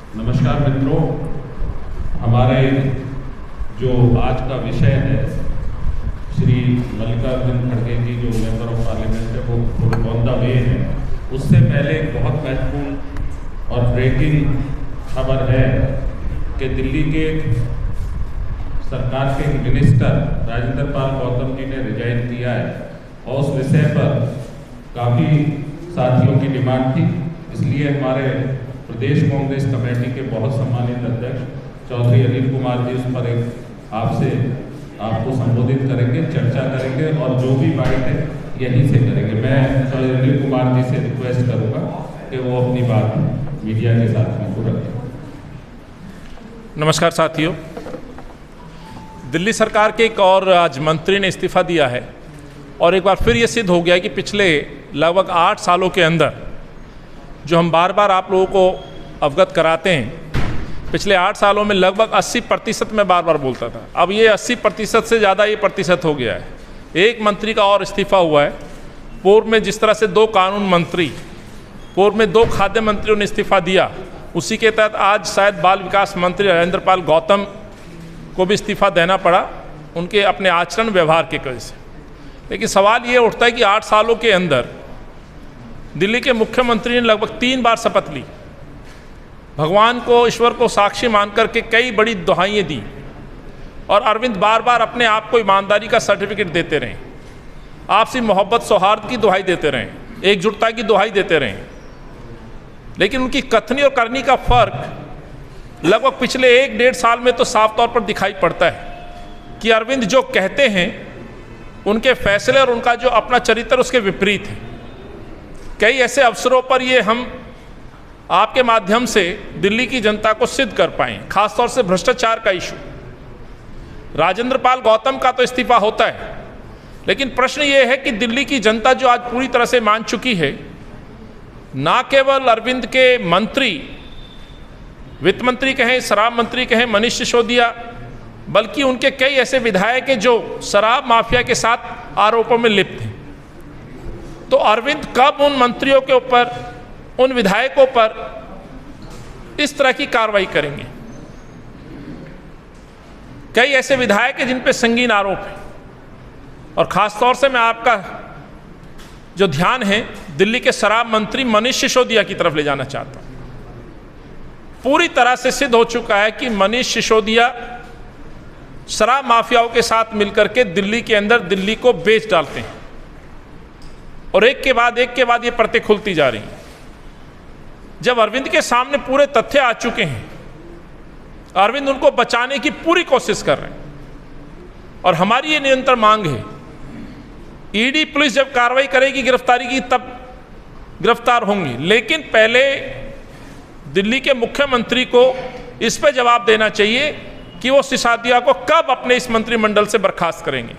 नमस्कार मित्रों, हमारे जो आज का विषय है श्री मल्लिकार्जुन खड़गे जी जो मेंबर ऑफ पार्लियामेंट है वो ऑन द वे है। उससे पहले एक बहुत महत्वपूर्ण और ब्रेकिंग खबर है कि दिल्ली के सरकार के मिनिस्टर राजेंद्र पाल गौतम जी ने रिजाइन किया है और उस विषय पर काफ़ी साथियों की डिमांड थी। इसलिए हमारे प्रदेश कांग्रेस कमेटी के बहुत सम्मानित अध्यक्ष चौधरी अनिल कुमार जी उस पर एक आपको संबोधित करेंगे, चर्चा करेंगे और जो भी बात है यहीं से करेंगे। मैं चौधरी अनिल कुमार जी से रिक्वेस्ट करूंगा कि वो अपनी बात मीडिया के साथ में को रखें। नमस्कार साथियों, दिल्ली सरकार के एक और आज मंत्री ने इस्तीफा दिया है और एक बार फिर ये सिद्ध हो गया है कि पिछले लगभग 8 सालों के अंदर जो हम बार बार आप लोगों को अवगत कराते हैं, पिछले 8 सालों में लगभग 80% मैं बार बार बोलता था, अब ये 80% से ज़्यादा ये प्रतिशत हो गया है। एक मंत्री का और इस्तीफा हुआ है। पूर्व में जिस तरह से 2 कानून मंत्री, पूर्व में 2 खाद्य मंत्रियों ने इस्तीफा दिया, उसी के तहत आज शायद बाल विकास मंत्री राजेंद्र पाल गौतम को भी इस्तीफा देना पड़ा उनके अपने आचरण व्यवहार के वजह से। लेकिन सवाल ये उठता है कि 8 सालों के अंदर दिल्ली के मुख्यमंत्री ने लगभग 3 बार शपथ ली, भगवान को, ईश्वर को साक्षी मान करके कई बड़ी दुहाइयाँ दी और अरविंद बार बार अपने आप को ईमानदारी का सर्टिफिकेट देते रहे, आपसी मोहब्बत सौहार्द की दुहाई देते रहे, एकजुटता की दुहाई देते रहे। लेकिन उनकी कथनी और करनी का फर्क लगभग पिछले 1-1.5 साल में तो साफ तौर पर दिखाई पड़ता है कि अरविंद जो कहते हैं उनके फैसले और उनका जो अपना चरित्र उसके विपरीत है। कई ऐसे अवसरों पर ये हम आपके माध्यम से दिल्ली की जनता को सिद्ध कर पाए, खासतौर से भ्रष्टाचार का इशू। राजेंद्र पाल गौतम का तो इस्तीफा होता है, लेकिन प्रश्न ये है कि दिल्ली की जनता जो आज पूरी तरह से मान चुकी है, ना केवल अरविंद के मंत्री, वित्त मंत्री कहें, शराब मंत्री कहें मनीष सिसोदिया, बल्कि उनके कई ऐसे विधायक हैं जो शराब माफिया के साथ आरोपों में लिप्त हैं। तो अरविंद कब उन मंत्रियों के ऊपर, उन विधायकों पर इस तरह की कार्रवाई करेंगे? कई ऐसे विधायक हैं जिन पे संगीन आरोप है और खासतौर से मैं आपका जो ध्यान है दिल्ली के शराब मंत्री मनीष सिसोदिया की तरफ ले जाना चाहता हूं। पूरी तरह से सिद्ध हो चुका है कि मनीष सिसोदिया शराब माफियाओं के साथ मिलकर के दिल्ली के अंदर दिल्ली को बेच डालते हैं और एक के बाद ये परतें खुलती जा रही हैं। जब अरविंद के सामने पूरे तथ्य आ चुके हैं, अरविंद उनको बचाने की पूरी कोशिश कर रहे हैं और हमारी ये निरंतर मांग है, ईडी पुलिस जब कार्रवाई करेगी गिरफ्तारी की तब गिरफ्तार होंगी, लेकिन पहले दिल्ली के मुख्यमंत्री को इस पर जवाब देना चाहिए कि वो सिसोदिया को कब अपने इस मंत्रिमंडल से बर्खास्त करेंगे।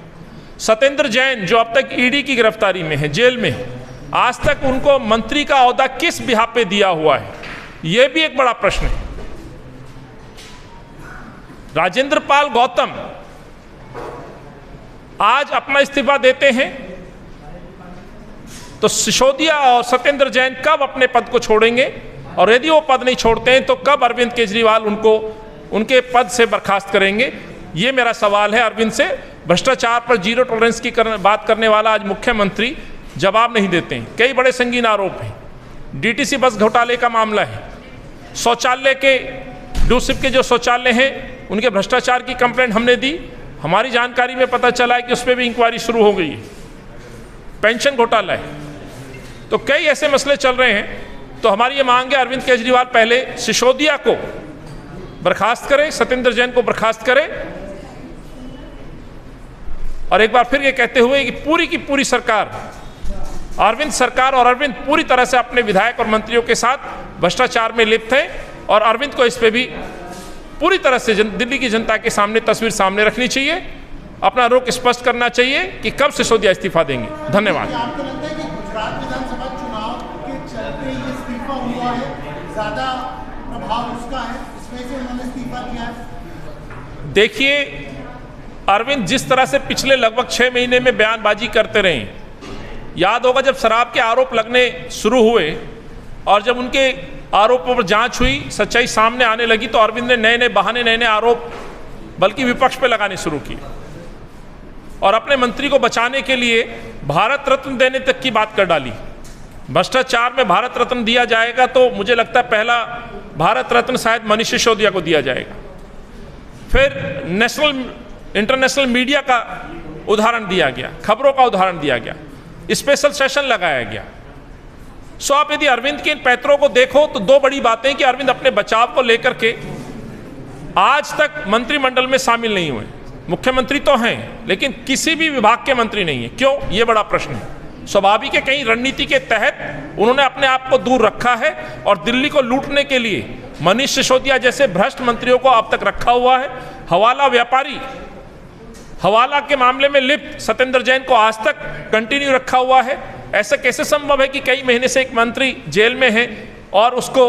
सत्येंद्र जैन जो अब तक ईडी की गिरफ्तारी में है, जेल में है, आज तक उनको मंत्री का ओहदा किस बिहार पे दिया हुआ है, यह भी एक बड़ा प्रश्न है। राजेंद्र पाल गौतम आज अपना इस्तीफा देते हैं तो सिसोदिया और सत्येंद्र जैन कब अपने पद को छोड़ेंगे, और यदि वो पद नहीं छोड़ते हैं तो कब अरविंद केजरीवाल उनको उनके पद से बर्खास्त करेंगे? ये मेरा सवाल है अरविंद से। भ्रष्टाचार पर जीरो टॉलरेंस की बात करने वाला आज मुख्यमंत्री जवाब नहीं देते हैं। कई बड़े संगीन आरोप हैं। डीटीसी बस घोटाले का मामला है, शौचालय के डूसिप के जो शौचालय हैं उनके भ्रष्टाचार की कंप्लेंट हमने दी, हमारी जानकारी में पता चला है कि उस पर भी इंक्वायरी शुरू हो गई है। पेंशन घोटाला है, तो कई ऐसे मसले चल रहे हैं। तो हमारी ये मांग है अरविंद केजरीवाल पहले सिसोदिया को बर्खास्त करें, सत्येंद्र जैन को बर्खास्त करें और एक बार फिर ये कहते हुए कि पूरी की पूरी सरकार, अरविंद सरकार और अरविंद पूरी तरह से अपने विधायक और मंत्रियों के साथ भ्रष्टाचार में लिप्त है और अरविंद को इस पे भी पूरी तरह से दिल्ली की जनता के सामने तस्वीर सामने रखनी चाहिए, अपना रुख स्पष्ट करना चाहिए कि कब सिसोदिया इस्तीफा देंगे। धन्यवाद। आपको लगता है कि गुजरात विधानसभा चुनाव के चलते ये इस्तीफा हुआ है, ज्यादा प्रभाव उसका है, इस वजह से उन्होंने इस्तीफा किया है? देखिए, अरविंद जिस तरह से पिछले लगभग 6 महीने में बयानबाजी करते रहे, याद होगा जब शराब के आरोप लगने शुरू हुए और जब उनके आरोपों पर जांच हुई, सच्चाई सामने आने लगी तो अरविंद ने नए नए बहाने, नए नए आरोप बल्कि विपक्ष पे लगाने शुरू किए और अपने मंत्री को बचाने के लिए भारत रत्न देने तक की बात कर डाली। भ्रष्टाचार में भारत रत्न दिया जाएगा तो मुझे लगता है पहला भारत रत्न शायद मनीष सिसोदिया को दिया जाएगा। फिर इंटरनेशनल मीडिया का उदाहरण दिया गया, खबरों का उदाहरण दिया गया, स्पेशल सेशन लगाया गया। सो आप यदि अरविंद के इन पैतरों को देखो तो दो बड़ी बातें कि अरविंद अपने बचाव को लेकर के आज तक मंत्रिमंडल में शामिल नहीं हुए। मुख्यमंत्री तो हैं लेकिन किसी भी विभाग के मंत्री नहीं है। क्यों, ये बड़ा प्रश्न है। स्वाभाविक है, कहीं रणनीति के तहत उन्होंने अपने आप को दूर रखा है और दिल्ली को लूटने के लिए मनीष सिसोदिया जैसे भ्रष्ट मंत्रियों को अब तक रखा हुआ है। हवाला व्यापारी, हवाला के मामले में लिप्त सत्येंद्र जैन को आज तक कंटिन्यू रखा हुआ है। ऐसा कैसे संभव है कि कई महीने से एक मंत्री जेल में है और उसको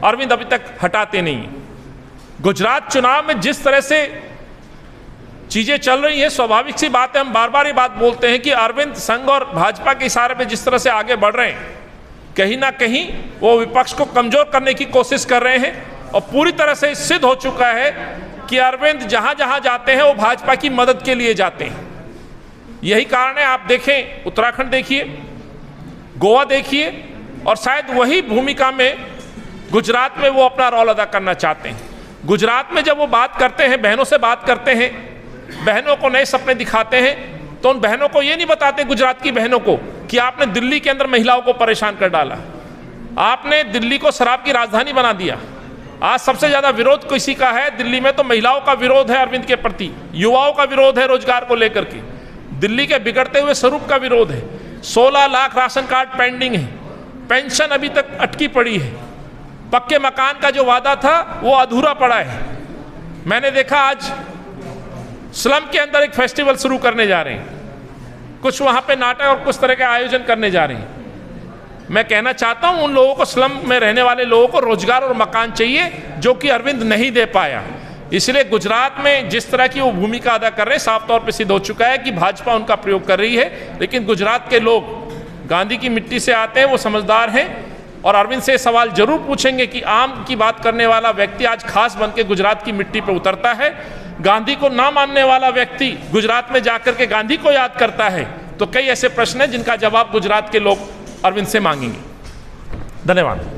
अरविंद अभी तक हटाते नहीं है। गुजरात चुनाव में जिस तरह से चीजें चल रही है, स्वाभाविक सी बात है, हम बार बार ये बात बोलते हैं कि अरविंद संघ और भाजपा के इशारे पे जिस तरह से आगे बढ़ रहे हैं, कहीं ना कहीं वो विपक्ष को कमजोर करने की कोशिश कर रहे हैं और पूरी तरह से सिद्ध हो चुका है कि अरविंद जहां जहां जाते हैं वो भाजपा की मदद के लिए जाते हैं। यही कारण है, आप देखें उत्तराखंड देखिए, गोवा देखिए और शायद वही भूमिका में गुजरात में वो अपना रोल अदा करना चाहते हैं। गुजरात में जब वो बात करते हैं, बहनों से बात करते हैं, बहनों को नए सपने दिखाते हैं, तो उन बहनों को ये नहीं बताते, गुजरात की बहनों को, कि आपने दिल्ली के अंदर महिलाओं को परेशान कर डाला, आपने दिल्ली को शराब की राजधानी बना दिया। आज सबसे ज्यादा विरोध किसी का है दिल्ली में तो महिलाओं का विरोध है अरविंद के प्रति, युवाओं का विरोध है रोजगार को लेकर के, दिल्ली के बिगड़ते हुए स्वरूप का विरोध है। 16 लाख राशन कार्ड पेंडिंग है, पेंशन अभी तक अटकी पड़ी है, पक्के मकान का जो वादा था वो अधूरा पड़ा है। मैंने देखा आज स्लम के अंदर एक फेस्टिवल शुरू करने जा रहे हैं, कुछ वहां पे नाटक और कुछ तरह के आयोजन करने जा रहे हैं। मैं कहना चाहता हूं उन लोगों को, स्लम में रहने वाले लोगों को रोजगार और मकान चाहिए जो कि अरविंद नहीं दे पाया। इसलिए गुजरात में जिस तरह की वो भूमिका अदा कर रहे हैं, साफ तौर पे सिद्ध हो चुका है कि भाजपा उनका प्रयोग कर रही है। लेकिन गुजरात के लोग गांधी की मिट्टी से आते हैं, वो समझदार हैं और अरविंद से सवाल जरूर पूछेंगे कि आम की बात करने वाला व्यक्ति आज खास बन के गुजरात की मिट्टी पर उतरता है, गांधी को ना मानने वाला व्यक्ति गुजरात में जाकर के गांधी को याद करता है, तो कई ऐसे प्रश्न हैं जिनका जवाब गुजरात के लोग अरविंद से मांगेंगे। धन्यवाद।